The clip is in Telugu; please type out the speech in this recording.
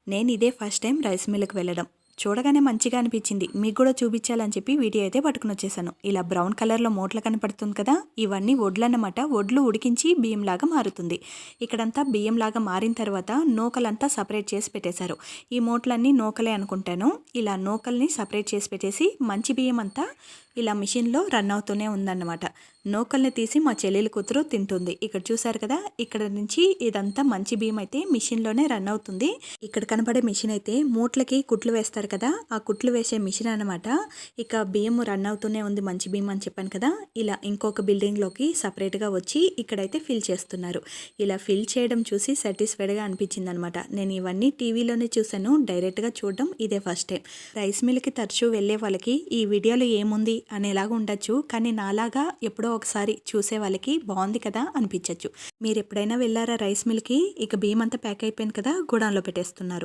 నేను ఇదే ఫస్ట్ టైం రైస్ మిల్కి వెళ్ళడం. చూడగానే మంచిగా అనిపించింది. మీకు కూడా చూపించాలని చెప్పి వీడియో అయితే పట్టుకుని వచ్చేసాను. ఇలా బ్రౌన్ కలర్లో మూటలు కనపడుతుంది కదా, ఇవన్నీ వడ్లన్నమాట. వడ్లు ఉడికించి బియ్యంలాగా మారుతుంది. ఇక్కడంతా బియ్యంలాగా మారిన తర్వాత నూకలంతా సపరేట్ చేసి పెట్టేశారు. ఈ మూటలన్నీ నూకలే అనుకుంటాను. ఇలా నూకల్ని సపరేట్ చేసి పెట్టేసి మంచి బియ్యం అంతా ఇలా మిషన్లో రన్ అవుతూనే ఉందన్నమాట. నూకల్ని తీసి మా చెల్లెలి కూతురు తింటుంది. ఇక్కడ చూసారు కదా, ఇక్కడ నుంచి ఇదంతా మంచి బియ్యం అయితే మిషన్లోనే రన్ అవుతుంది. ఇక్కడ కనపడే మిషన్ అయితే మూట్లకి కుట్లు వేస్తారు కదా, ఆ కుట్లు వేసే మిషన్ అనమాట. ఇక బియ్యం రన్ అవుతూనే ఉంది, మంచి బియ్యం అని చెప్పాను కదా. ఇలా ఇంకొక బిల్డింగ్లోకి సపరేట్గా వచ్చి ఇక్కడైతే ఫిల్ చేస్తున్నారు. ఇలా ఫిల్ చేయడం చూసి సాటిస్ఫైడ్గా అనిపించింది అనమాట. నేను ఇవన్నీ టీవీలోనే చూశాను, డైరెక్ట్గా చూడడం ఇదే ఫస్ట్ టైం. రైస్ మిల్కి తరచూ వెళ్ళే వాళ్ళకి ఈ వీడియోలో ఏముంది అనేలాగా ఉండొచ్చు, కానీ నాలాగా ఎప్పుడో ఒకసారి చూసే వాళ్ళకి బాగుంది కదా అనిపించవచ్చు. మీరు ఎప్పుడైనా వెళ్ళారా రైస్ మిల్కి? ఇక బియ్యం అంతా ప్యాక్ అయిపోయింది కదా, గోడౌన్లో పెట్టేస్తున్నారు.